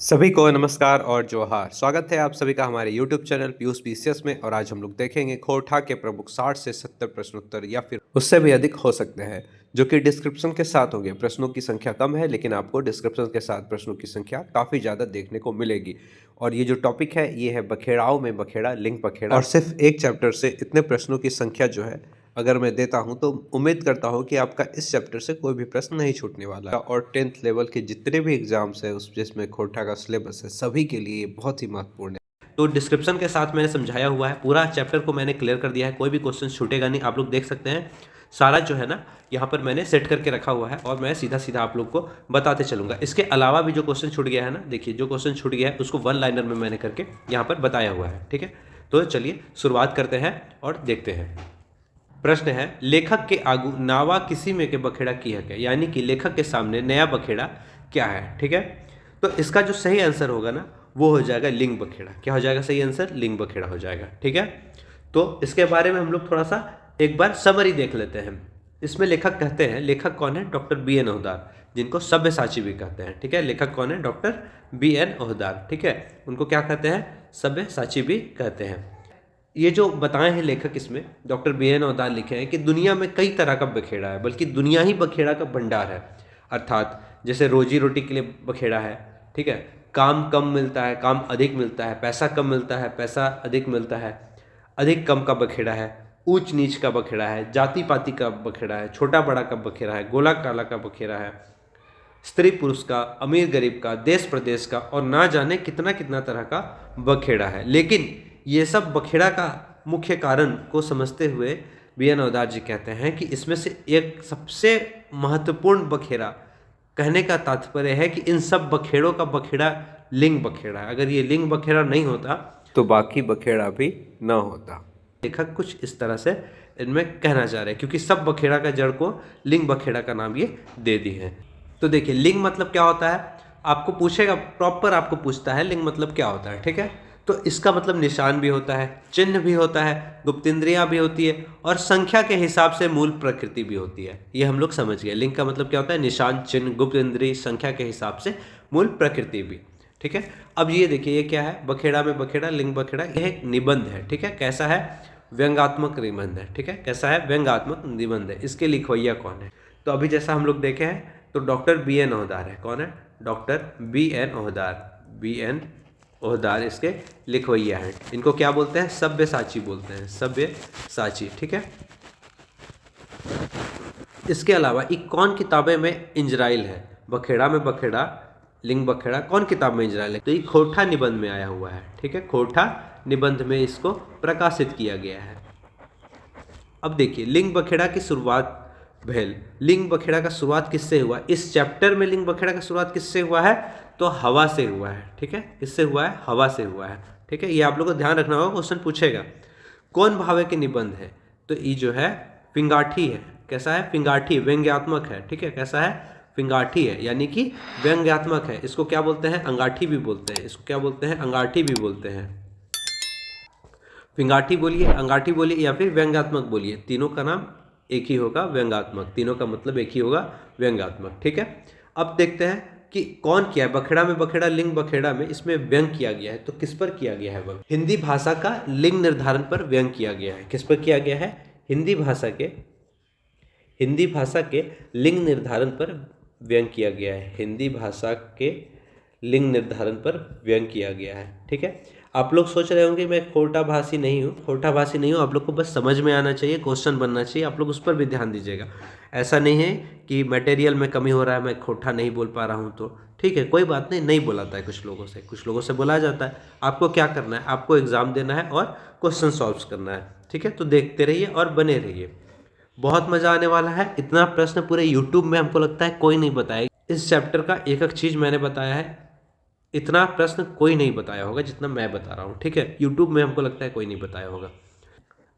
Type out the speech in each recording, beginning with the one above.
सभी को नमस्कार और जोहार। स्वागत है आप सभी का हमारे YouTube चैनल पीयूष पीसीएस में। और आज हम लोग देखेंगे खोरठा के प्रमुख 60 से 70 प्रश्नोत्तर या फिर उससे भी अधिक हो सकते हैं, जो कि डिस्क्रिप्शन के साथ होंगे। प्रश्नों की संख्या कम है, लेकिन आपको डिस्क्रिप्शन के साथ प्रश्नों की संख्या काफ़ी ज़्यादा देखने को मिलेगी। और ये जो टॉपिक है ये है बखेड़ाओं में बखेड़ा, लिंग बखेड़ा। और सिर्फ एक चैप्टर से इतने प्रश्नों की संख्या जो है अगर मैं देता हूं तो उम्मीद करता हूं कि आपका इस चैप्टर से कोई भी प्रश्न नहीं छूटने वाला है। और 10th लेवल के जितने भी एग्जाम्स हैं उस जिसमें खोरठा का सिलेबस है, सभी के लिए ये बहुत ही महत्वपूर्ण है। तो डिस्क्रिप्शन के साथ मैंने समझाया हुआ है, पूरा चैप्टर को मैंने क्लियर कर दिया है, कोई भी क्वेश्चन छूटेगा नहीं। आप लोग देख सकते हैं सारा जो है ना यहाँ पर मैंने सेट करके रखा हुआ है और मैं सीधा सीधा आप लोग को बताते चलूँगा। इसके अलावा भी जो क्वेश्चन छूट गया है ना, देखिए जो क्वेश्चन छूट गया है उसको वन लाइनर में मैंने करके यहाँ पर बताया हुआ है। ठीक है, तो चलिए शुरुआत करते हैं और देखते हैं। प्रश्न है, लेखक के आगू नावा किसी में के बखेड़ा की है क्या, यानी कि लेखक के सामने नया बखेड़ा क्या है। ठीक है, तो इसका जो सही आंसर होगा ना वो हो जाएगा लिंग बखेड़ा। क्या हो जाएगा सही आंसर? लिंग बखेड़ा हो जाएगा। ठीक है, तो इसके बारे में हम लोग थोड़ा सा एक बार समरी देख लेते हैं। इसमें लेखक कहते हैं, लेखक कौन है? डॉक्टर BN ओहदार, जिनको सब्यसाची भी कहते हैं। ठीक है, लेखक कौन है? Doctor BN Ohdar. ठीक है, उनको क्या कहते हैं? सब्यसाची भी कहते हैं। ये जो बताए हैं लेखक, इसमें डॉक्टर BN ओहदार लिखे हैं कि दुनिया में कई तरह का बखेड़ा है, बल्कि दुनिया ही बखेड़ा का भंडार है। अर्थात जैसे रोजी रोटी के लिए बखेड़ा है, ठीक है, काम कम मिलता है, काम अधिक मिलता है, पैसा कम मिलता है, पैसा अधिक मिलता है, अधिक कम का बखेड़ा है, ऊंच नीच का बखेड़ा है, जाति पाति का बखेड़ा है, छोटा बड़ा का बखेड़ा है, गोला काला का बखेड़ा है, स्त्री पुरुष का, अमीर गरीब का, देश प्रदेश का, और ना जाने कितना कितना तरह का बखेड़ा है। लेकिन ये सब बखेड़ा का मुख्य कारण को समझते हुए BN ओहदार जी कहते हैं कि इसमें से एक सबसे महत्वपूर्ण बखेड़ा, कहने का तात्पर्य है कि इन सब बखेड़ों का बखेड़ा लिंग बखेड़ा है। अगर ये लिंग बखेड़ा नहीं होता तो बाकी बखेड़ा भी ना होता। लेखक कुछ इस तरह से इनमें कहना चाह रहे हैं, क्योंकि सब बखेड़ा का जड़ को लिंग बखेड़ा का नाम ये दे दी है। तो देखिए लिंग मतलब क्या होता है, आपको पूछेगा, प्रॉपर आपको पूछता है लिंग मतलब क्या होता है। ठीक है, तो इसका मतलब निशान भी होता है, चिन्ह भी होता है, गुप्त इंद्रियां भी होती है, और संख्या के हिसाब से मूल प्रकृति भी होती है। ये हम लोग समझ गए। लिंग का मतलब क्या होता है? निशान, चिन्ह, गुप्त इंद्रिय, संख्या के हिसाब से मूल प्रकृति भी। ठीक है, अब ये देखिए ये क्या है? बखेड़ा में बखेड़ा, लिंग बखेड़ा, यह एक निबंध है। ठीक है, कैसा है? व्यंग्यात्मक निबंध है। ठीक है, कैसा है? व्यंग्यात्मक निबंध है। इसके लिखवैया कौन है? तो अभी जैसा हम लोग देखे हैं तो डॉक्टर BN ओहदार है। कौन है? Doctor BN Ohdar. BN Ohdar इसके लिखवैया हैं। इनको क्या बोलते हैं? सब्यसाची बोलते हैं, सब्यसाची। ठीक है, इसके अलावा एक कौन किताबें में इंजराइल है? बखेड़ा में बखेड़ा, लिंग बखेड़ा, कौन किताब में इंजराइल है? तो ये खोरठा निबंध में आया हुआ है। ठीक है, खोरठा निबंध में इसको प्रकाशित किया गया है। अब देखिए लिंग बखेड़ा की शुरुआत भेल। लिंग बखेड़ा का शुरुआत किससे हुआ? इस चैप्टर में लिंग बखेड़ा का शुरुआत किससे हुआ है? तो हवा से हुआ है। ठीक है, किससे हुआ है? हवा से हुआ है। ठीक है, ये आप लोगों को ध्यान रखना होगा, क्वेश्चन पूछेगा। कौन भावे के निबंध है? तो ये जो है पिंगाठी है। कैसा है? पिंगाठी, व्यंग्यात्मक है। ठीक है, कैसा है? पिंगाठी है, यानी कि व्यंग्यात्मक है। इसको क्या बोलते हैं? अंगाठी भी बोलते हैं। इसको क्या बोलते हैं? अंगाठी भी बोलते हैं। पिंगाठी बोलिए, अंगाठी बोलिए, या फिर व्यंग्यात्मक बोलिए, तीनों का नाम एक ही होगा, व्यंग्यात्मक। तीनों का मतलब एक ही होगा, व्यंग्यात्मक। ठीक है, अब देखते हैं कि कौन किया है। बखेड़ा में बखेड़ा, लिंग बखेड़ा में इसमें व्यंग किया गया है। तो किस पर किया गया है? व्यंग हिंदी भाषा का लिंग निर्धारण पर व्यंग किया गया है। किस पर किया गया है? हिंदी भाषा के लिंग निर्धारण पर व्यंग किया गया है। हिंदी भाषा के लिंग निर्धारण पर व्यंग किया गया है। ठीक है, आप लोग सोच रहे होंगे मैं खोरठाभाषी नहीं हूँ, खोरठाभाषी नहीं हूँ। आप लोग को बस समझ में आना चाहिए, क्वेश्चन बनना चाहिए, आप लोग उस पर भी ध्यान दीजिएगा। ऐसा नहीं है कि मटेरियल में कमी हो रहा है, मैं खोरठा नहीं बोल पा रहा हूँ। तो ठीक है, कोई बात नहीं, नहीं बोलाता है कुछ लोगों से बोला जाता है। आपको क्या करना है? आपको एग्ज़ाम देना है और क्वेश्चन सॉल्व करना है। ठीक है, तो देखते रहिए और बने रहिए, बहुत मज़ा आने वाला है। इतना प्रश्न पूरे यूट्यूब में हमको लगता है कोई नहीं बताएगा। इस चैप्टर का एक एक चीज़ मैंने बताया है, इतना प्रश्न कोई नहीं बताया होगा जितना मैं बता रहा हूँ। ठीक है, यूट्यूब में हमको लगता है कोई नहीं बताया होगा।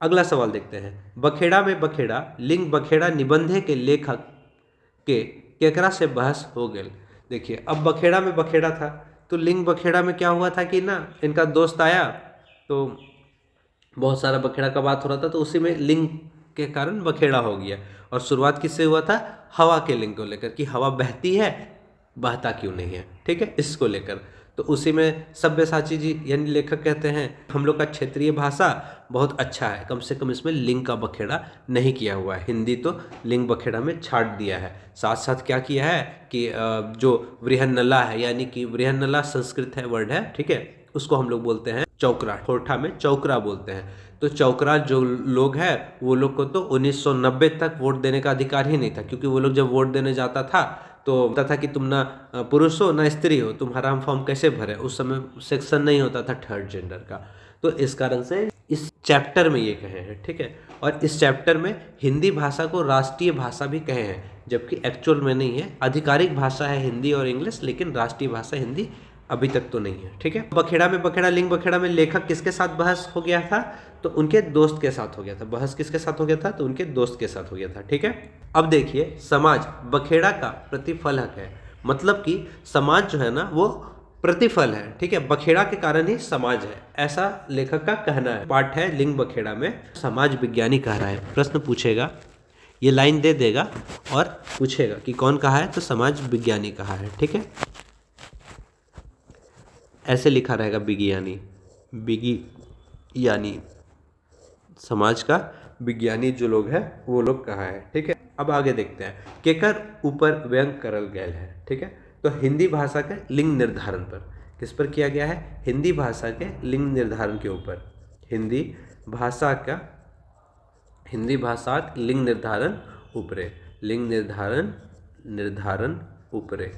अगला सवाल देखते हैं। बखेड़ा में बखेड़ा, लिंग बखेड़ा निबंधे के लेखक के केकरा से बहस हो गए। देखिए अब बखेड़ा में बखेड़ा था, तो लिंग बखेड़ा में क्या हुआ था कि ना इनका दोस्त आया, तो बहुत सारा बखेड़ा का बात हो रहा था, तो उसी में लिंग के कारण बखेड़ा हो गया। और शुरुआत किससे हुआ था? हवा के लिंग को लेकर, कि हवा बहती है, बहता क्यों नहीं है। ठीक है, इसको लेकर। तो उसी में सब्यसाची जी यानी लेखक कहते हैं हम लोग का क्षेत्रीय भाषा बहुत अच्छा है, कम से कम इसमें लिंग का बखेड़ा नहीं किया हुआ है। हिंदी तो लिंग बखेड़ा में छाट दिया है। साथ साथ क्या किया है कि जो वृहन्नला है, यानी कि वृहन्नला संस्कृत है वर्ड है, ठीक है, उसको हम लोग बोलते हैं चौकरा, ठोठा में चौकरा बोलते हैं। तो चौकरा जो लोग हैं वो लोग को तो 1990 तक वोट देने का अधिकार ही नहीं था, क्योंकि वो लोग जब वोट देने जाता था तो होता था कि तुम ना पुरुष हो ना स्त्री हो, तुम्हारा हम फॉर्म कैसे भरे। उस समय सेक्शन नहीं होता था थर्ड जेंडर का। तो इस कारण से इस चैप्टर में ये कहे हैं, ठीक है। और इस चैप्टर में हिंदी भाषा को राष्ट्रीय भाषा भी कहे हैं, जबकि एक्चुअल में नहीं है। आधिकारिक भाषा है हिंदी और इंग्लिश, लेकिन राष्ट्रीय भाषा हिंदी अभी तक तो नहीं है, ठीक है। बखेड़ा में बखेड़ा, लिंग बखेड़ा में लेखक किसके साथ बहस हो गया था, तो उनके दोस्त के साथ हो गया था। बहस किसके साथ हो गया था, तो उनके दोस्त के साथ हो गया था, ठीक है। अब देखिए, समाज बखेड़ा का प्रतिफलक है, मतलब कि समाज जो है ना वो प्रतिफल है, ठीक है। बखेड़ा के कारण ही समाज है, ऐसा लेखक का कहना है। पाठ है लिंग बखेड़ा में, समाज विज्ञानी कह रहा है। प्रश्न पूछेगा, ये लाइन दे देगा और पूछेगा कि कौन कहा है, तो समाज विज्ञानी कहा है, ठीक है। ऐसे लिखा रहेगा विज्ञानी, विज्ञानी, समाज का विज्ञानी जो लोग हैं वो लोग कहा है, ठीक है। अब आगे देखते हैं, केकर ऊपर व्यंग करल गया है, ठीक है। तो हिंदी भाषा के लिंग निर्धारण पर, किस पर किया गया है, हिंदी भाषा के लिंग निर्धारण के ऊपर। हिंदी भाषा का, हिंदी भाषा लिंग निर्धारण ऊपरे, लिंग निर्धारण ऊपरे,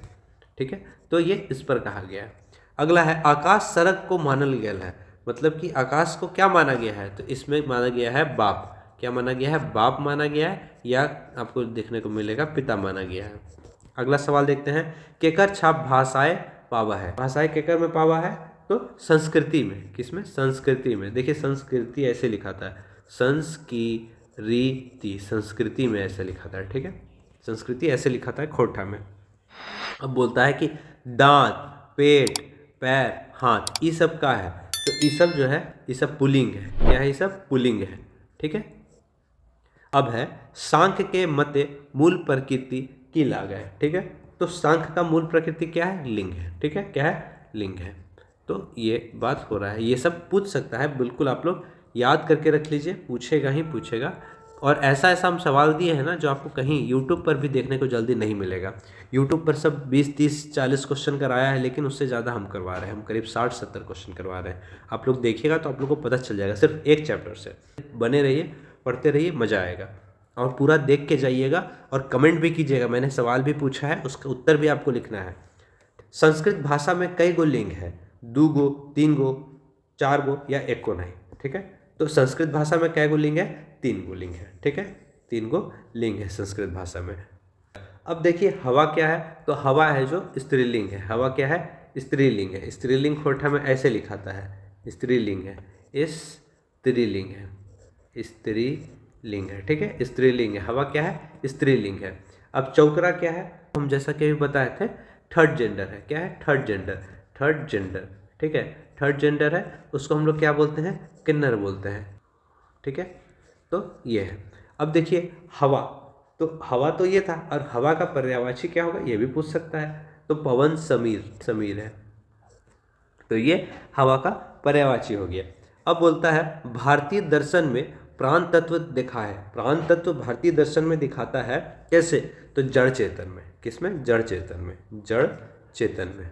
ठीक है। तो ये इस पर कहा गया है। अगला है, आकाश सड़क को मानल गया है, मतलब कि आकाश को क्या माना गया है, तो इसमें माना गया है बाप। क्या माना गया है, बाप माना गया है, या आपको देखने को मिलेगा पिता माना गया है। अगला सवाल देखते हैं, केकर छाप भाषाएं पावा है, भाषाएं केकर में पावा है, तो संस्कृति में। किसमें, संस्कृति में। देखिए संस्कृति ऐसे लिखा था, संस्कृति, संस्कृति में ऐसे लिखा था, ठीक है। संस्कृति ऐसे लिखा था खोटा में। अब बोलता है कि दांत, पेट, पैर, हाथ, ये सब का है, तो ये सब जो है ये सब पुल्लिंग है। क्या है, ये सब पुल्लिंग है, ठीक है। अब है, सांख्य के मते मूल प्रकृति की लाग है, ठीक है। तो सांख्य का मूल प्रकृति क्या है, लिंग है, ठीक है। क्या है, लिंग है। तो ये बात हो रहा है, ये सब पूछ सकता है, बिल्कुल आप लोग याद करके रख लीजिए, पूछेगा ही पूछेगा। और ऐसा ऐसा हम सवाल दिए हैं ना जो आपको कहीं यूट्यूब पर भी देखने को जल्दी नहीं मिलेगा। यूट्यूब पर सब 20, 30, 40 क्वेश्चन कराया है, लेकिन उससे ज़्यादा हम करवा रहे हैं, हम करीब 60, 70 क्वेश्चन करवा रहे हैं। आप लोग देखिएगा तो आप लोग को पता चल जाएगा, सिर्फ एक चैप्टर से। बने रहिए, पढ़ते रहिए, मज़ा आएगा। और पूरा देख के जाइएगा और कमेंट भी कीजिएगा। मैंने सवाल भी पूछा है, उसका उत्तर भी आपको लिखना है। संस्कृत भाषा में कई गो लिंग है, 2 गो, 3 गो, 4 गो या 1 को नहीं, ठीक है। तो संस्कृत भाषा में कै गो लिंग है, 3 गो लिंग है, ठीक है। 3 गो लिंग है संस्कृत भाषा में। अब देखिए हवा क्या है, तो हवा है जो स्त्रीलिंग है। हवा क्या है, स्त्रीलिंग है। स्त्रीलिंग खोटा में ऐसे लिखाता है, स्त्रीलिंग है, स्त्रीलिंग है, स्त्रीलिंग है, ठीक है। स्त्रीलिंग है, हवा क्या है, स्त्रीलिंग है। अब चौकरा क्या है, हम जैसा कि बताए थे थर्ड जेंडर है। क्या है, थर्ड जेंडर, थर्ड जेंडर, ठीक है। थर्ड जेंडर है, उसको हम लोग क्या बोलते हैं, किन्नर बोलते हैं, ठीक है। तो ये है। अब देखिए हवा, तो हवा तो ये था, और हवा का पर्यायवाची क्या होगा, ये भी पूछ सकता है। तो पवन समीर, समीर है, तो ये हवा का पर्यायवाची हो गया। अब बोलता है, भारतीय दर्शन में प्राण तत्व दिखा है। प्राण तत्व भारतीय दर्शन में दिखाता है कैसे, तो जड़ चेतन में। किसमें, जड़ चेतन में, जड़ चेतन में।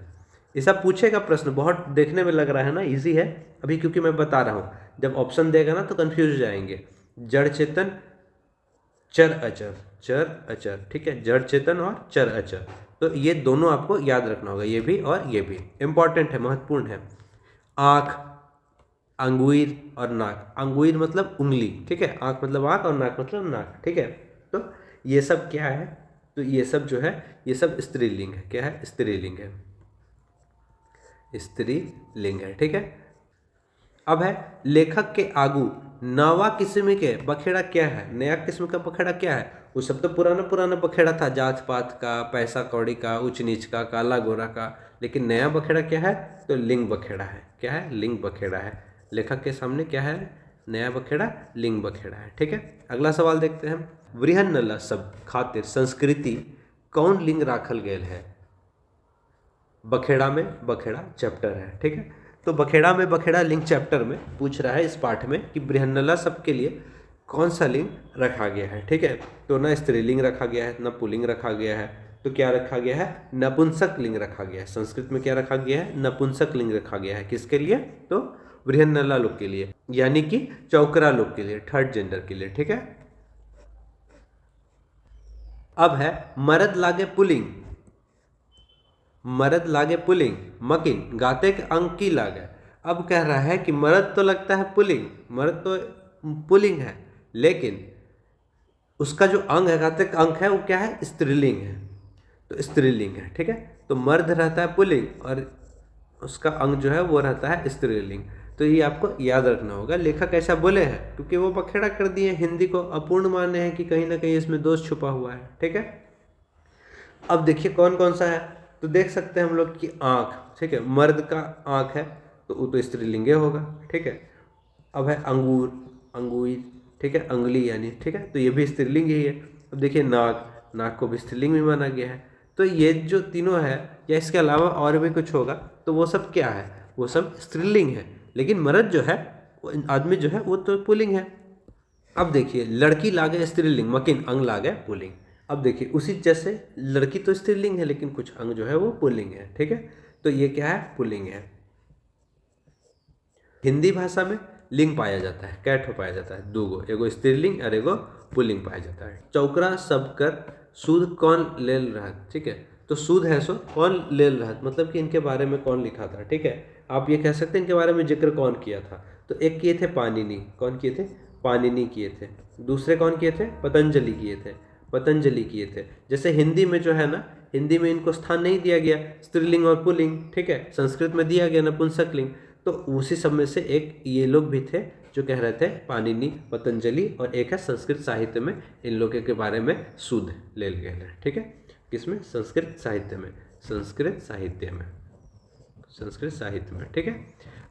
ये सब पूछेगा प्रश्न, बहुत देखने में लग रहा है ना इजी है अभी, क्योंकि मैं बता रहा हूँ। जब ऑप्शन देगा ना तो कंफ्यूज हो जाएंगे। जड़ चेतन, चर अचर, चर अचर, ठीक है। जड़ चेतन और चर अचर, तो ये दोनों आपको याद रखना होगा, ये भी और ये भी इंपॉर्टेंट है, महत्वपूर्ण है। आँख, अंगुर और नाक। अंगुर मतलब उंगली, ठीक है। आँख मतलब आँख और नाक मतलब नाक, ठीक है। तो ये सब क्या है, तो ये सब जो है ये सब स्त्रीलिंग है। क्या है, स्त्रीलिंग है, स्त्रीलिंग है, ठीक है। अब है, लेखक के आगू नवा किस्म के बखेड़ा क्या है। नया किस्म का बखेड़ा क्या है, वो सब तो पुराना पुराना बखेड़ा था, जात पात का, पैसा कौड़ी का, ऊंच नीच का, काला गोरा का। लेकिन नया बखेड़ा क्या है, तो लिंग बखेड़ा है। क्या है, लिंग बखेड़ा है। लेखक के सामने क्या है, नया बखेड़ा, लिंग बखेड़ा है, ठीक है। अगला सवाल देखते हैं, वृहन्नला शब्द खातिर संस्कृति कौन लिंग राखल गेल है। बखेड़ा में बखेड़ा चैप्टर है, ठीक है। तो बखेड़ा में बखेड़ा लिंग चैप्टर में पूछ रहा है इस पाठ में कि बृहन्नला शब्द के लिए कौन सा लिंग रखा गया है, ठीक है। तो ना स्त्रीलिंग रखा गया है, ना पुल्लिंग रखा गया है, तो क्या रखा गया है, नपुंसक लिंग रखा गया है। संस्कृत में क्या रखा गया है, नपुंसक लिंग रखा गया है। किसके लिए, तो बृहन्नला लोग के लिए, यानी कि चौकरा लोग के लिए, थर्ड जेंडर के लिए, ठीक है। अब है मरद लागे पुलिंग, मरद लागे पुलिंग, मकिन गाते के अंग की लागे। अब कह रहा है कि मरद तो लगता है पुलिंग, मरद तो पुलिंग है, लेकिन उसका जो अंग है, गाते का अंग है, वो क्या है, स्त्रीलिंग है। तो स्त्रीलिंग है, ठीक है। तो मर्द रहता है पुलिंग और उसका अंग जो है वो रहता है स्त्रीलिंग। तो ये आपको याद रखना होगा। लेखक ऐसा बोले हैं क्योंकि वो बखेड़ा कर दिए, हिंदी को अपूर्ण माने हैं कि कहीं ना कहीं इसमें दोष छुपा हुआ है, ठीक है। अब देखिए कौन कौन सा है, तो देख सकते हैं हम लोग की आँख, ठीक है, मर्द का आँख है तो वो तो स्त्रीलिंगे होगा, ठीक है। अब है अंगूर, अंगूर, ठीक है, अंगुली यानी, ठीक है, तो ये भी स्त्रीलिंग ही है। अब देखिए नाक, नाक को भी स्त्रीलिंग में माना गया है। तो ये जो तीनों है, या इसके अलावा और भी कुछ होगा, तो वो सब क्या है, वो सब स्त्रीलिंग है। लेकिन मर्द जो है, आदमी जो है, वो तो पुल्लिंग है। अब देखिए लड़की लागे स्त्रीलिंग, मकिन अंग लागे पुल्लिंग। अब देखिए उसी जैसे लड़की तो स्त्रीलिंग है लेकिन कुछ अंग जो है वो पुल्लिंग है, ठीक है। तो ये क्या है, पुल्लिंग है। हिंदी भाषा में लिंग पाया जाता है, कै ठो पाया जाता है, दो गो, एगो स्त्रीलिंग और एगो पुल्लिंग पाया जाता है। चौकरा सब कर सूद कौन लेल रहत, ठीक है। तो सूद है सो कौन लेल रहत, मतलब कि इनके बारे में कौन लिखा था, ठीक है। आप ये कह सकते हैं इनके बारे में जिक्र कौन किया था। तो एक किए थे पाणिनि, कौन किए थे, पाणिनि किए थे। दूसरे कौन किए थे, पतंजलि किए थे, पतंजलि किए थे। जैसे हिंदी में जो है ना, हिंदी में इनको स्थान नहीं दिया गया स्त्रीलिंग और पुल्लिंग, ठीक है। संस्कृत में दिया गया नपुंसकलिंग। तो उसी सब में से एक ये लोग भी थे जो कह रहे थे, पाणिनि, पतंजलि, और एक है संस्कृत साहित्य में इन लोगों के बारे में सूद ले गए हैं, ठीक है। किसमें, संस्कृत साहित्य में, संस्कृत साहित्य में, संस्कृत साहित्य में, ठीक है।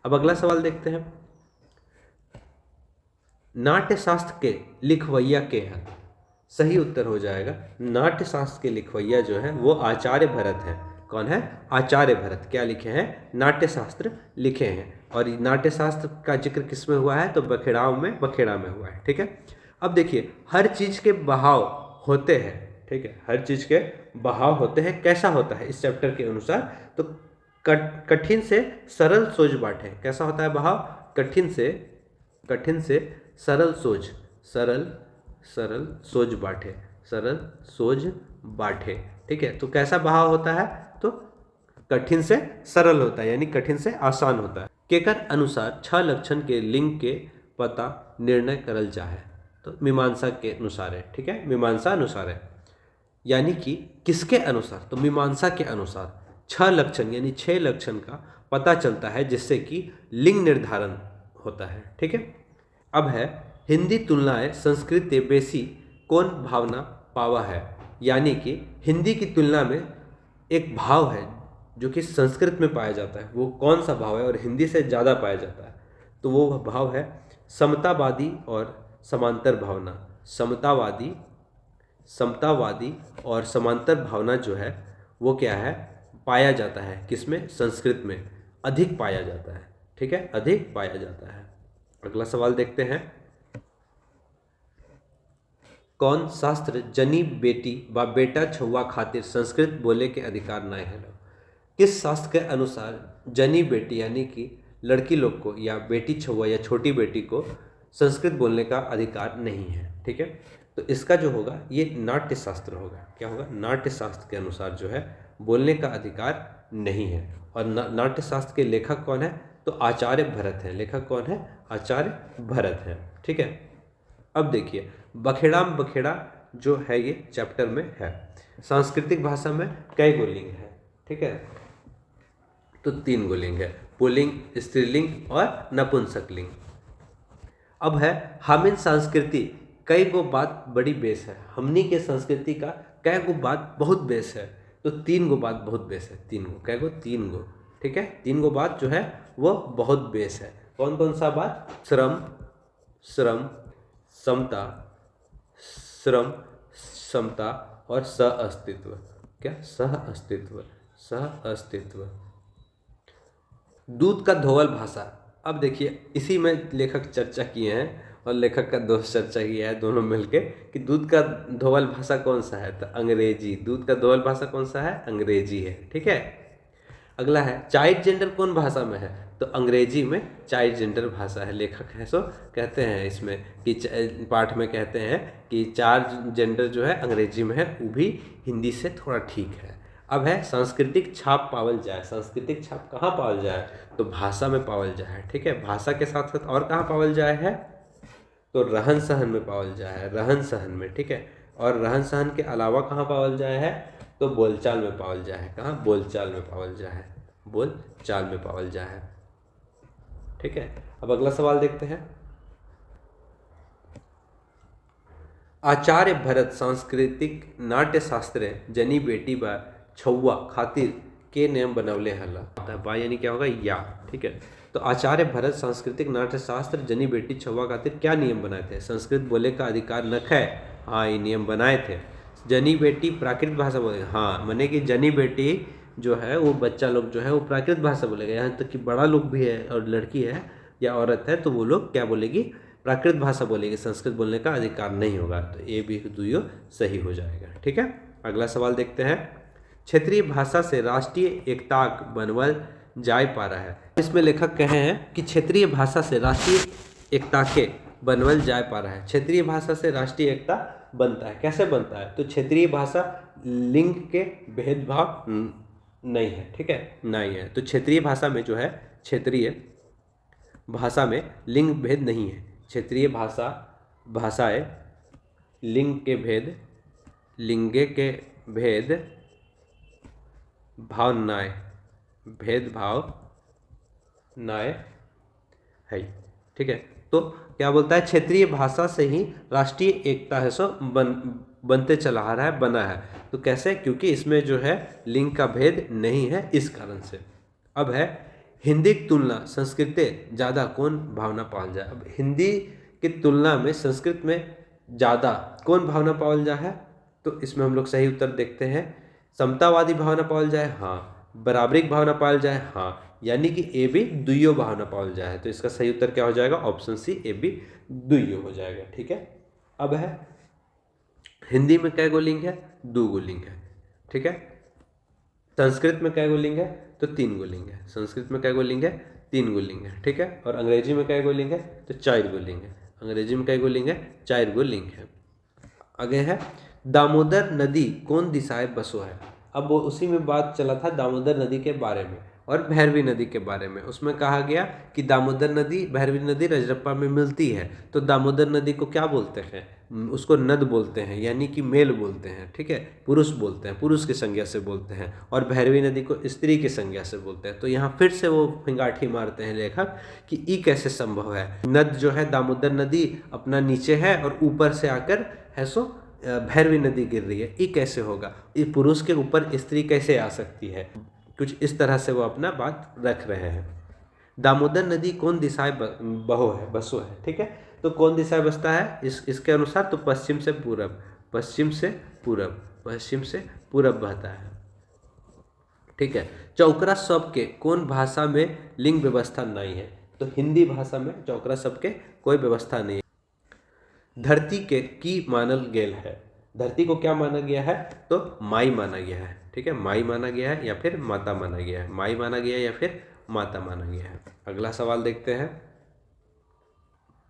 अब अगला सवाल देखते हैं। नाट्य शास्त्र के लिखवैया के हैं, सही उत्तर हो जाएगा नाट्य शास्त्र के लिखवैया जो है वो आचार्य भरत है। कौन है, आचार्य भरत। क्या लिखे हैं, नाट्य शास्त्र लिखे हैं। और नाट्य शास्त्र का जिक्र किस में हुआ है, तो बखेड़ाव में, बखेड़ा में हुआ है, ठीक है। अब देखिए हर चीज के बहाव होते हैं, ठीक है, हर चीज के बहाव होते हैं। कैसा होता है इस चैप्टर के अनुसार, तो कठिन से सरल सोच बाटे। कैसा होता है बहाव, कठिन से, कठिन से सरल सोच, सरल, सरल सोच बाटे, सरल सोच बाटे, ठीक है। तो कैसा बहाव होता है, तो कठिन से सरल होता है, यानी कठिन से आसान होता है। केकर अनुसार 6 लक्षण के लिंग के पता निर्णय करल चाहे, तो मीमांसा के अनुसार है, ठीक है, मीमांसा अनुसार है। यानी कि किसके अनुसार, तो मीमांसा के अनुसार 6 लक्षण यानी 6 लक्षण का पता चलता है जिससे कि लिंग निर्धारण होता है, ठीक है। अब है हिंदी तुलनाएं संस्कृत बेसी कौन भावना पावा है, यानी कि हिंदी की तुलना में एक भाव है जो कि संस्कृत में पाया जाता है, वो कौन सा भाव है और हिंदी से ज़्यादा पाया जाता है, तो वो भाव है समतावादी और समांतर भावना। समतावादी, समतावादी और समांतर भावना जो है वो क्या है, पाया जाता है किसमें, संस्कृत में अधिक पाया जाता है, ठीक है, अधिक पाया जाता है। अगला सवाल देखते हैं। कौन शास्त्र जनी बेटी व बेटा छुआ खातिर संस्कृत बोले के अधिकार नहीं है। किस शास्त्र के अनुसार जनी बेटी यानी कि लड़की लोग को या बेटी छुआ या छोटी बेटी को संस्कृत बोलने का अधिकार नहीं है, ठीक है। तो इसका जो होगा ये नाट्य शास्त्र होगा। क्या होगा, नाट्य शास्त्र के अनुसार जो है बोलने का अधिकार नहीं है। और नाट्य शास्त्र के लेखक कौन है, तो आचार्य भरत है। लेखक कौन है, आचार्य भरत है, ठीक है। अब देखिए बखेड़ाम बखेड़ा जो है ये चैप्टर में है। सांस्कृतिक भाषा में कई गो लिंग है, ठीक है, तो 3 गो लिंग है, पुल्लिंग, स्त्रीलिंग और नपुंसकलिंग। अब है हामिन संस्कृति कई गो बात बड़ी बेस है। हमनी के संस्कृति का कई गो बात बहुत बेस है, तो 3 गो बात बहुत बेस है। 3 गो, कई गो, 3 गो, ठीक है। 3 गो बात जो है वो बहुत बेस है। कौन कौन सा बात, श्रम, श्रम, समता, श्रम, समता और सह अस्तित्व। क्या, सह अस्तित्व, सह अस्तित्व। दूध का धोवल भाषा। अब देखिए इसी में लेखक चर्चा किए हैं और लेखक का दोस्त चर्चा किया है दोनों मिलके कि दूध का धोवल भाषा कौन सा है, तो अंग्रेजी। दूध का धोवल भाषा कौन सा है, अंग्रेजी है, ठीक है। अगला है चाइल्ड जेंडर कौन भाषा में है, तो अंग्रेजी में चाइल्ड जेंडर भाषा है। लेखक है सो कहते हैं इसमें कि पाठ में कहते हैं कि चार जेंडर जो है अंग्रेजी में है, वो भी हिंदी से थोड़ा ठीक है। अब है सांस्कृतिक छाप पावल जाए। सांस्कृतिक छाप कहाँ पावल जाए, तो भाषा में पावल जाए, ठीक है। भाषा के साथ साथ और कहाँ पावल जाए है, तो रहन सहन में पावल जाए है, रहन सहन में, ठीक है। और रहन सहन के अलावा कहाँ पावल जाए है, तो बोलचाल में पावल जाए है। कहाँ, बोलचाल में पावल जाए है, बोलचाल में पावल जाए है, ठीक है। अब अगला सवाल देखते हैं। आचार्य भरत सांस्कृतिक नाट्य शास्त्र जनी बेटी बा छुआ खातिर के नियम बनवले हला। बा यानी क्या होगा, या, ठीक है। तो आचार्य भरत सांस्कृतिक नाट्य शास्त्र जनी बेटी छुआ खातिर क्या नियम बनाए थे, संस्कृत बोले का अधिकार न है, हाँ ये नियम बनाए थे। जनी बेटी प्राकृत भाषा बोले, हाँ माने कि जनी बेटी जो है वो बच्चा लोग जो है वो प्राकृत भाषा बोलेगा। यहाँ तक कि बड़ा लोग भी है और लड़की है या औरत है तो वो लोग क्या बोलेगी, प्राकृत भाषा बोलेगी, संस्कृत बोलने का अधिकार नहीं होगा। तो ये भी दुइयो सही हो जाएगा, ठीक है। अगला सवाल देखते हैं। क्षेत्रीय भाषा से राष्ट्रीय एकता बनवल जाय पा रहा है। इसमें लेखक कहे हैं कि क्षेत्रीय भाषा से राष्ट्रीय एकता के बनवल जाय पा रहा है। क्षेत्रीय भाषा से राष्ट्रीय एकता बनता है, कैसे बनता है, तो क्षेत्रीय भाषा लिंग के भेदभाव नहीं है, ठीक है, नहीं है। तो क्षेत्रीय भाषा में जो है, क्षेत्रीय भाषा में लिंग भेद नहीं है। क्षेत्रीय भाषाएं लिंग के भेद, लिंगे के भेद भावनाएं, भेदभाव नाय है, ठीक है। तो क्या बोलता है, क्षेत्रीय भाषा से ही राष्ट्रीय एकता है सो बनते चला आ रहा है, बना है। तो कैसे, क्योंकि इसमें जो है लिंग का भेद नहीं है, इस कारण से। अब है हिंदी की तुलना संस्कृत ज़्यादा कौन भावना पावल जाए। अब हिंदी की तुलना में संस्कृत में ज़्यादा कौन भावना पावल जाए है, तो इसमें हम लोग सही उत्तर देखते हैं। समतावादी भावना पावल जाए, हाँ। बराबरिक भावना पावल जाए, हाँ। यानी कि ए बी दुइयो भावना पावल जाए। तो इसका सही उत्तर क्या हो जाएगा, ऑप्शन सी ए बी दुइयो हो जाएगा, ठीक है। अब है हिंदी में कै गो लिंग है, 2 गो लिंग है, ठीक है। संस्कृत में कै गो लिंग है, तो 3 गो लिंग है। संस्कृत में कै गो लिंग है, 3 गो लिंग है, ठीक है। और अंग्रेजी में कै गो लिंग है, तो 4 गो लिंग है। अंग्रेजी में कै गो लिंग है, 4 गो लिंग है। आगे है दामोदर नदी कौन दिशाएं बसो है। अब वो उसी में बात चला था दामोदर नदी के बारे में और भैरवी नदी के बारे में। उसमें कहा गया कि दामोदर नदी, भैरवी नदी रजरप्पा में मिलती है। तो दामोदर नदी को क्या बोलते हैं, उसको नद बोलते हैं, यानी कि मेल बोलते हैं, ठीक है। पुरुष बोलते हैं, पुरुष की संज्ञा से बोलते हैं। और भैरवी नदी को स्त्री की संज्ञा से बोलते हैं। तो यहाँ फिर से वो फिंगाठी मारते हैं लेखक कि ये कैसे संभव है। नद जो है दामोदर नदी अपना नीचे है और ऊपर से आकर है सो भैरवी नदी गिर रही है, ये कैसे होगा, ये पुरुष के ऊपर स्त्री कैसे आ सकती है। कुछ इस तरह से वो अपना बात रख रहे हैं। दामोदर नदी कौन दिशाएं बसो है, ठीक है। तो कौन दिशाएं बसता है इसके अनुसार, तो पश्चिम से पूरब, पश्चिम से पूरब, पश्चिम से पूरब बहता है, ठीक है। चौकरा शब्द के कौन भाषा में लिंग व्यवस्था नहीं है, तो हिंदी भाषा में चौकरा शब्द के कोई व्यवस्था नहीं है। धरती के की मानल गेल है। धरती को क्या माना गया है, तो माई माना गया है, ठीक है। माई माना गया है या फिर माता माना गया है, माई माना गया है या फिर माता माना गया है। अगला सवाल देखते हैं।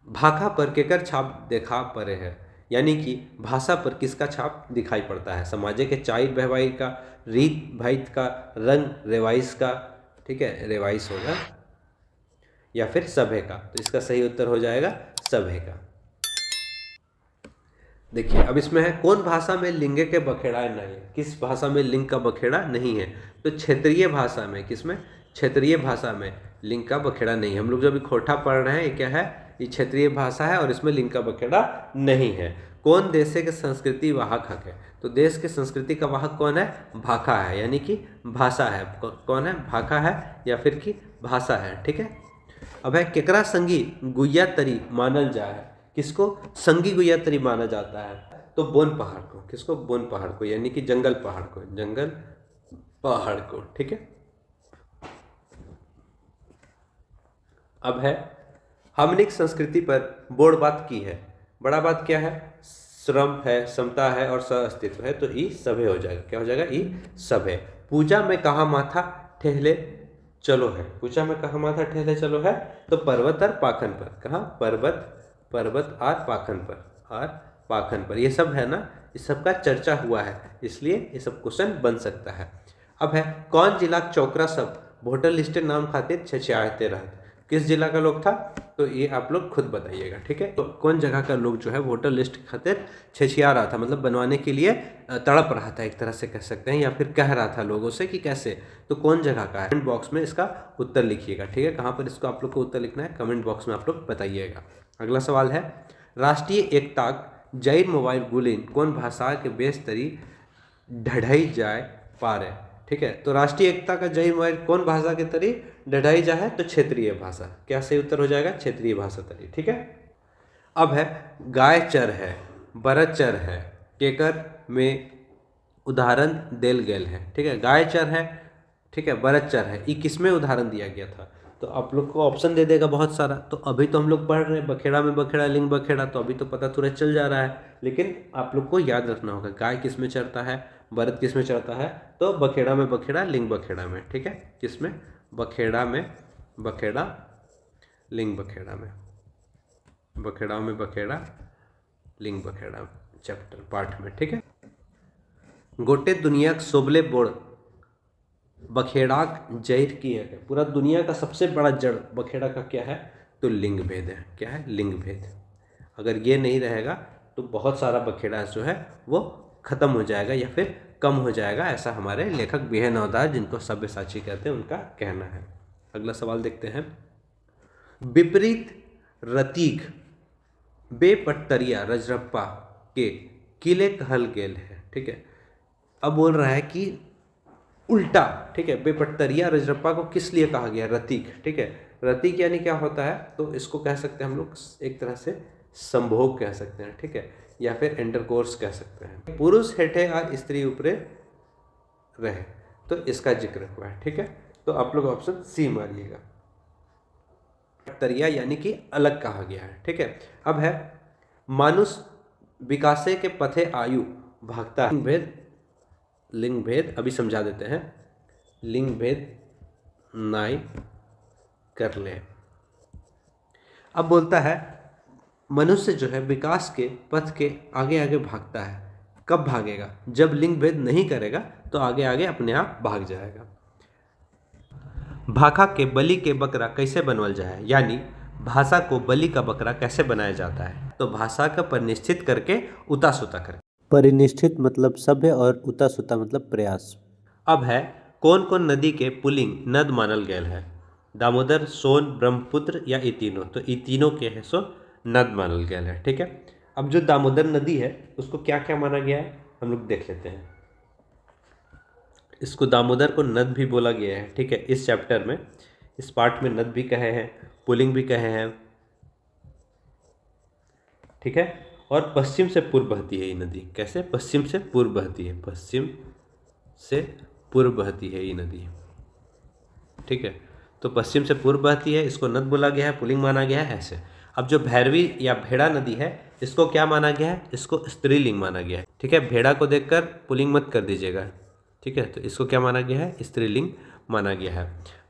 भाषा पर केकर छाप देखा पड़े है, यानी कि भाषा पर किसका छाप दिखाई पड़ता है। समाजे के चाइर बहवाई का, रीत भाइत का, रंग रेवाइस का, ठीक है, रेवाइस होगा, या फिर सभे का। तो इसका सही उत्तर हो जाएगा सभे का। देखिए अब इसमें है कौन भाषा में लिंग के बखेड़ा नहीं है, किस भाषा में लिंग का बखेड़ा नहीं है, तो क्षेत्रीय भाषा में। किसमें, क्षेत्रीय भाषा में लिंग का बखेड़ा नहीं है। हम लोग जो अभी खोटा पढ़ रहे हैं ये क्या है, ये क्षेत्रीय भाषा है और इसमें लिंग का बखेड़ा नहीं है। कौन देश के संस्कृति वाहक हक है, तो देश के संस्कृति का वाहक कौन है, भाषा है, यानी कि भाषा है। कौन है, भाषा है या फिर कि भाषा है, ठीक है। अब है केकरा संगी गुइया तरी मानल जाए, किसको संगी गुइया तरी माना जाता है, तो बोन पहाड़ को। किसको, बोन पहाड़ को, यानी कि जंगल पहाड़ को, जंगल पहाड़ को। ठीक है, अब है हमनिक संस्कृति पर बोड़ बात की है। बड़ा बात क्या है? श्रम है, समता है और सह अस्तित्व है, तो ई सभे हो जाएगा। क्या हो जाएगा? ई सभे। पूजा में कहाँ माथा ठेले चलो है? पूजा में कहाँ माथा ठेले चलो है? तो पर्वत और पाखन पर। कहाँ? पर्वत और पाखन पर ये सब है ना, इस सब का चर्चा हुआ है, इसलिए ये सब क्वेश्चन बन सकता है। अब है कौन जिला चौकरा सब वोटर लिस्टेड नाम खातिर छछियाते रहत? किस जिला का लोग था? तो ये आप लोग खुद बताइएगा। ठीक है, तो कौन जगह का लोग जो है वोटर लिस्ट खातिर छछिया रहा था, मतलब बनवाने के लिए तड़प रहा था, एक तरह से कह सकते हैं, या फिर कह रहा था लोगों से कि कैसे, तो कौन जगह का है? कमेंट बॉक्स में इसका उत्तर लिखिएगा। ठीक है, कहाँ पर इसको आप लोग को उत्तर लिखना है, कमेंट बॉक्स में आप लोग बताइएगा। अगला सवाल है राष्ट्रीय एकताक जैन मोबाइल गुलिन कौन भाषा के बेस तरी ढढ़ई जाए पारे? ठीक है, तो राष्ट्रीय एकता का जय मोबाइल कौन भाषा के तरी ढढ़ई जाए? तो क्षेत्रीय भाषा। क्या सही उत्तर हो जाएगा? क्षेत्रीय भाषा तरी। ठीक है, अब है गाय चर है, बरत चर है, केकर में उदाहरण देल गेल है। ठीक है, गाय चर है, ठीक है, बरत चर है, ये किस में उदाहरण दिया गया था? तो आप लोग को ऑप्शन दे देगा बहुत सारा। तो अभी तो हम लोग पढ़ रहे हैं बखेड़ा में बखेड़ा लिंग बखेड़ा, तो अभी तो पता तुरंत चल जा रहा है, लेकिन आप लोग को याद रखना होगा गाय किस में चरता है, बरत किस में चरता है? तो बखेड़ा में बखेड़ा लिंग बखेड़ा में। ठीक है, किस में? बखेड़ा में बखेड़ा लिंग बखेड़ा में, बखेड़ा में बखेड़ा लिंग बखेड़ा चैप्टर पार्ट में। ठीक है, गोटे दुनिया सोबले बोड़ बखेड़ाक जैर की है। पूरा दुनिया का सबसे बड़ा जड़ बखेड़ा का क्या है? तो लिंग भेद है। क्या है? लिंग भेद। अगर ये नहीं रहेगा तो बहुत सारा बखेड़ा जो है वो खत्म हो जाएगा या फिर कम हो जाएगा, ऐसा हमारे लेखक बीएन नौदार, जिनको सब्यसाची कहते हैं, उनका कहना है। अगला सवाल देखते हैं। विपरीत रतीक बेपट्टरिया रजरप्पा के किले कहल गेल है। ठीक है, अब बोल रहा है कि उल्टा। ठीक है, बेपट्टरिया रजरप्पा को किस लिए कहा गया? रतीक। ठीक है, रतीक यानी क्या होता है? तो इसको कह सकते हैं हम लोग एक तरह से संभोग कह सकते हैं। ठीक है, या फिर इंटरकोर्स कह सकते हैं। पुरुष हेठे और स्त्री ऊपरे रहे, तो इसका जिक्र हुआ है। ठीक है, तो आप लोग ऑप्शन सी मारिएगा, तरिया यानी कि अलग कहा गया है। ठीक है, अब है मानुष विकासे के पथे आयु भागता है। लिंग भेद अभी समझा देते हैं। लिंग भेद नाई कर ले। अब बोलता है मनुष्य जो है विकास के पथ के आगे आगे भागता है। कब भागेगा? जब लिंग भेद नहीं करेगा तो आगे आगे अपने आप भाग जाएगा। भाखा के बलि के बकरा कैसे बनवल जाए, यानी भाषा को बलि का बकरा कैसे बनाया जाता है? तो भाषा का परिनिष्ठित करके उता सुता करके। परिनिष्ठित मतलब सभ्य और उता सुता मतलब प्रयास। अब है कौन कौन नदी के पुलिंग नद मानल गया है? दामोदर, सोन, ब्रह्मपुत्र या ई तीनों? तो ई तीनों के है सो नद मानल गया है। ठीक है, अब जो दामोदर नदी है उसको क्या क्या माना गया है हम लोग देख लेते हैं। इसको दामोदर को नद भी बोला गया है। ठीक है, इस चैप्टर में, इस पार्ट में नद भी कहे हैं, पुलिंग भी कहे हैं। ठीक है, और पश्चिम से पूर्व बहती है ये नदी। कैसे? पश्चिम से पूर्व बहती है, पश्चिम से पूर्व बहती है ये नदी। ठीक है, तो पश्चिम से पूर्व बहती है, इसको नद बोला गया है, पुलिंग माना गया है। ऐसे अब जो भैरवी या भेड़ा नदी है इसको क्या माना गया है? इसको स्त्रीलिंग माना गया है। ठीक है, भेड़ा को देखकर पुलिंग मत कर दीजिएगा। ठीक है, तो इसको क्या माना गया है? स्त्रीलिंग माना गया है।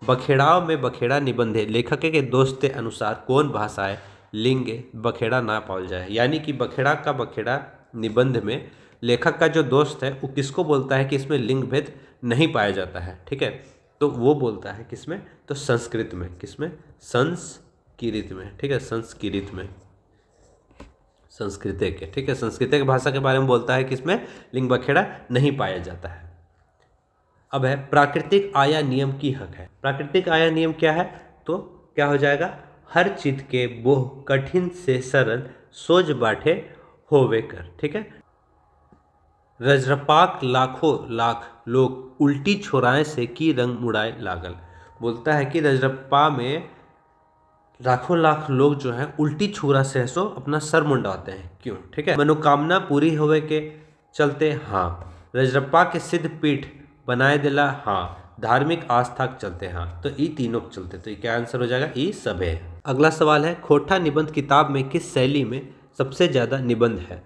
बखेड़ाव में बखेड़ा निबंधे लेखक के दोस्त के अनुसार कौन भाषाएं लिंग बखेड़ा ना पाल जाए? यानी कि बखेड़ा का बखेड़ा निबंध में लेखक का जो दोस्त है वो किसको बोलता है कि इसमें लिंग भेद नहीं पाया जाता है? ठीक है, तो वो बोलता है किसमें? तो संस्कृत में। किसमें? संस्कृत में। ठीक है, संस्कृत में, संस्कृत के। ठीक है, संस्कृत भाषा के बारे में बोलता है कि इसमें लिंग बखेड़ा नहीं पाया जाता है। अब है प्राकृतिक आया नियम की हक है। प्राकृतिक आया नियम क्या है? तो क्या हो जाएगा? हर चित के बोह कठिन से सरल सोच बाटे होवे कर। ठीक है, रजरपाक लाखों लाख लोग उल्टी छोराए से की रंग मुड़ाए लागल। बोलता है कि रजरप्पा में लाखों लाख लोग जो है उल्टी छुरा से सो अपना सर मुंडाते हैं। क्यों? ठीक है, मनोकामना पूरी होवे के चलते। हाँ, रजरप्पा के सिद्ध पीठ बनाए दिला हाँ, धार्मिक आस्था के चलते हाँ, तो ई तीनों के चलते, तो ये क्या आंसर हो जाएगा, ई सभे। अगला सवाल है, खोटा निबंध किताब में किस शैली में सबसे ज़्यादा निबंध है?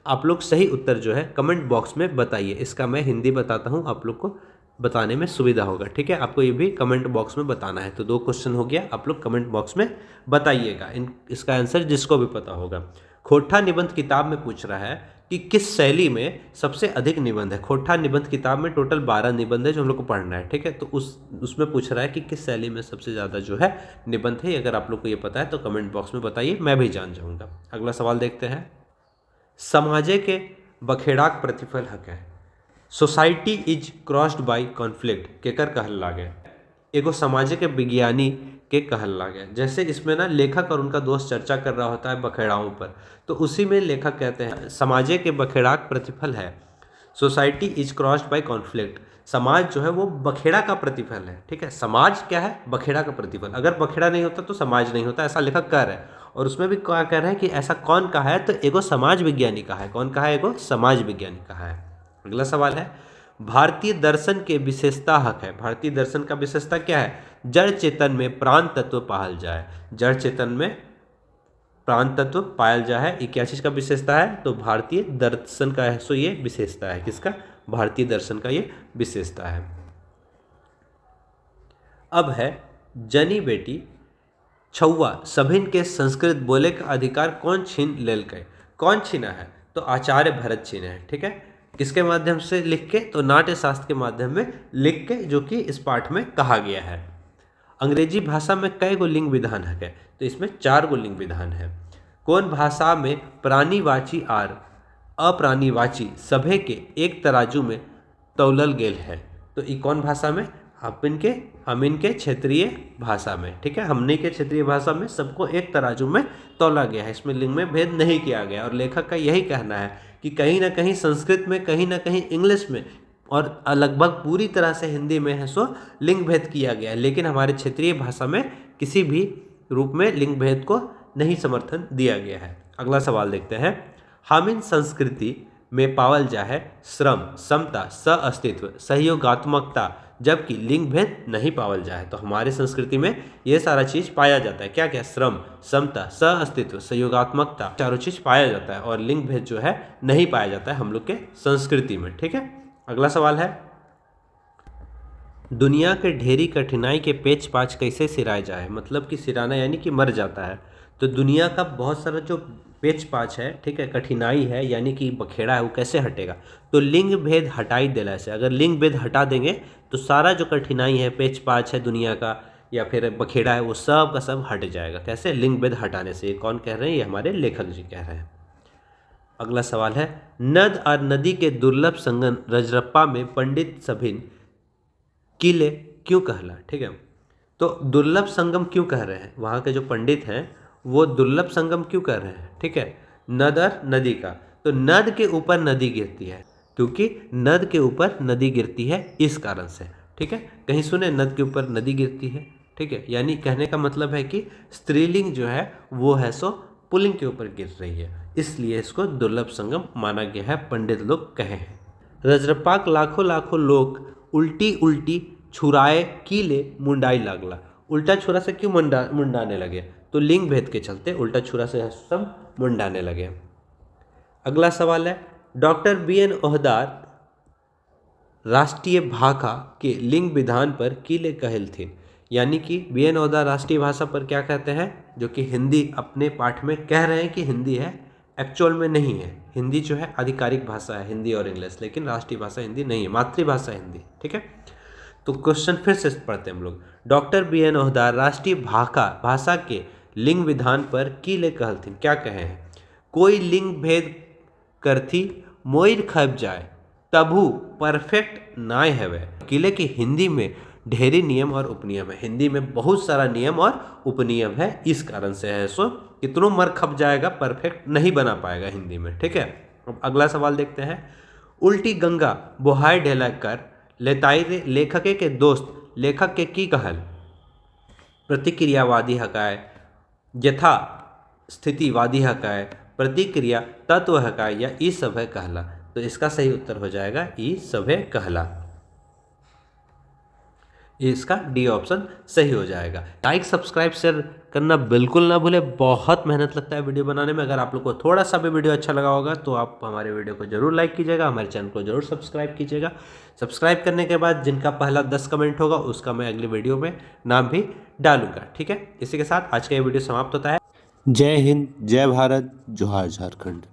आप लोग सही उत्तर जो है कमेंट बॉक्स में बताइए। इसका मैं हिंदी बताता हूँ, आप लोग को बताने में सुविधा होगा, ठीक है। आपको ये भी कमेंट बॉक्स में बताना है। तो 2 क्वेश्चन हो गया, आप लोग कमेंट बॉक्स में बताइएगा इसका आंसर जिसको भी पता होगा। खोटा निबंध किताब में पूछ रहा है कि किस शैली में सबसे अधिक निबंध है। खोटा निबंध किताब में टोटल 12 निबंध है जो हम लोग को पढ़ना है, ठीक है। तो उसमें पूछ रहा है कि किस शैली में सबसे ज़्यादा जो है निबंध है। अगर आप लोग को ये पता है तो कमेंट बॉक्स में बताइए, मैं भी जान जाऊँगा। अगला सवाल देखते हैं, समाजे के बखेड़ाक प्रतिफल हक है, society is crossed by conflict केकर कहल लागे। एगो समाज के विज्ञानी के कहल लागे। जैसे इसमें ना लेखक और उनका दोस्त चर्चा कर रहा होता है बखेड़ाओं पर, तो उसी में लेखक कहते हैं समाजे के बखेड़ाक प्रतिफल है, society is crossed by conflict. समाज जो है वो बखेड़ा का प्रतिफल है, ठीक है। समाज क्या है, बखेड़ा का प्रतिफल। अगर बखेड़ा नहीं होता तो समाज नहीं होता, ऐसा लेखक कह रहे हैं। और उसमें भी क्या कह रहे हैं कि ऐसा कौन कहा है, तो एगो समाज विज्ञानी कहा है। कौन कहा है, एगो समाज विज्ञानी कहा है। अगला सवाल है, भारतीय दर्शन के विशेषता हक है। भारतीय दर्शन का विशेषता क्या है, जड़ चेतन में प्राण तत्व पायल जाए। जड़ चेतन में प्राण तत्व पायल जाए, ये क्या चीज़ का विशेषता है, तो भारतीय दर्शन का है। सो ये विशेषता है किसका, भारतीय दर्शन का ये विशेषता है। अब है जनी बेटी छौआ सभिन के संस्कृत बोले का अधिकार कौन छीन लेल के। कौन छीना है, तो आचार्य भरत छीने हैं, ठीक है। किसके माध्यम से लिख के, तो नाट्य शास्त्र के माध्यम में लिख के, जो कि इस पाठ में कहा गया है। अंग्रेजी भाषा में कई गो लिंग विधान है, तो इसमें 4 गो लिंग विधान है। कौन भाषा में प्राणीवाची आर अप्राणीवाची सभे के एक तराजू में तौलल गेल है, तो ये कौन भाषा में, हम इनके क्षेत्रीय भाषा में, ठीक है। हमने के क्षेत्रीय भाषा में सबको एक तराजू में तौला गया है, इसमें लिंग में भेद नहीं किया गया। और लेखक का यही कहना है कि कहीं ना कहीं संस्कृत में, कहीं ना कहीं इंग्लिश में, और लगभग पूरी तरह से हिंदी में है सो लिंग भेद किया गया है, लेकिन हमारे क्षेत्रीय भाषा में किसी भी रूप में लिंग भेद को नहीं समर्थन दिया गया है। अगला सवाल देखते हैं, हामिन संस्कृति में पावल जाए श्रम, समता, सअस्तित्व, सहयोगात्मकता, जबकि लिंग भेद नहीं पावल जाए। तो हमारे संस्कृति में ये सारा चीज़ पाया जाता है। क्या क्या, श्रम, समता, सहअस्तित्व, सहयोगात्मकता, चारों चीज़ पाया जाता है, और लिंग भेद जो है नहीं पाया जाता है हम लोग के संस्कृति में, ठीक है। अगला सवाल है, दुनिया के ढेरी कठिनाई के पेच पाच कैसे सिराया जाए। मतलब कि सिराना यानी कि मर जाता है। तो दुनिया का बहुत सारा जो पेच पाच है, ठीक है, कठिनाई है यानी कि बखेड़ा है, वो कैसे हटेगा, तो लिंग भेद हटाई देला से। अगर लिंग भेद हटा देंगे तो सारा जो कठिनाई है, पेच पाच है दुनिया का, या फिर बखेड़ा है, वो सब का सब हट जाएगा। कैसे, लिंग भेद हटाने से। ये कौन कह रहे हैं, ये हमारे लेखक जी कह रहे हैं। अगला सवाल है, नद और नदी के दुर्लभ संगम रजरप्पा में पंडित सभिन किले क्यों कहला, ठीक है। तो दुर्लभ संगम क्यों कह रहे हैं, वहाँ के जो पंडित हैं वो दुर्लभ संगम क्यों कह रहे हैं, ठीक है। नद और नदी का, तो नद के ऊपर नदी गिरती है, क्योंकि नद के ऊपर नदी गिरती है इस कारण से, ठीक है। कहीं सुने नद के ऊपर नदी गिरती है, ठीक है। यानी कहने का मतलब है कि स्त्रीलिंग जो है वो है सो पुल्लिंग के ऊपर गिर रही है, इसलिए इसको दुर्लभ संगम माना गया है, पंडित लोग कहे हैं। रजरप्पाक लाखों लाखों लोग उल्टी उल्टी छुराए कीले मुंडाई लागला। उल्टा छुरा से क्यों मुंडाने लगे, तो लिंग भेद के चलते उल्टा छुरा से सब मुंडाने लगे। अगला सवाल है, डॉक्टर BN ओहदार राष्ट्रीय भाषा के लिंग विधान पर कीले कहल थे। यानी कि BN ओहदार राष्ट्रीय भाषा पर क्या कहते हैं, जो कि हिंदी अपने पाठ में कह रहे हैं कि हिंदी है, एक्चुअल में नहीं है। हिंदी जो है आधिकारिक भाषा है, हिंदी और इंग्लिश, लेकिन राष्ट्रीय भाषा हिंदी नहीं है, मातृभाषा हिंदी, ठीक है। तो क्वेश्चन फिर से पढ़ते हैं हम लोग, डॉक्टर BN ओहदार राष्ट्रीय भाषा के लिंग विधान पर कीले कहल थी, क्या कहे हैं, कोई लिंग भेद करथी मोइर खब जाए तभु परफेक्ट नाय हवे। किले की हिंदी में ढेरी नियम और उपनियम है, हिंदी में बहुत सारा नियम और उपनियम है, इस कारण से है सो कितनों मर खप जाएगा, परफेक्ट नहीं बना पाएगा हिंदी में, ठीक है। अब अगला सवाल देखते हैं, उल्टी गंगा बोहाय ढेला कर लेताई रे लेखके के दोस्त लेखक के की कहल, प्रतिक्रियावादी हकाय, यथा स्थितिवादी हकाय, प्रतिक्रिया तत्व हकाय, या ई सभय कहला। तो इसका सही उत्तर हो जाएगा ई सभय कहला। इसका डी ऑप्शन सही हो जाएगा। लाइक सब्सक्राइब शेयर करना बिल्कुल ना भूले, बहुत मेहनत लगता है वीडियो बनाने में। अगर आप लोग को थोड़ा सा भी वीडियो अच्छा लगा होगा तो आप हमारे वीडियो को जरूर लाइक कीजिएगा, हमारे चैनल को जरूर सब्सक्राइब कीजिएगा। सब्सक्राइब करने के बाद जिनका पहला 10 कमेंट होगा उसका मैं अगली वीडियो में नाम भी डालूंगा, ठीक है। इसी के साथ आज का ये वीडियो समाप्त होता है। जय हिंद, जय भारत, जोहार झारखंड।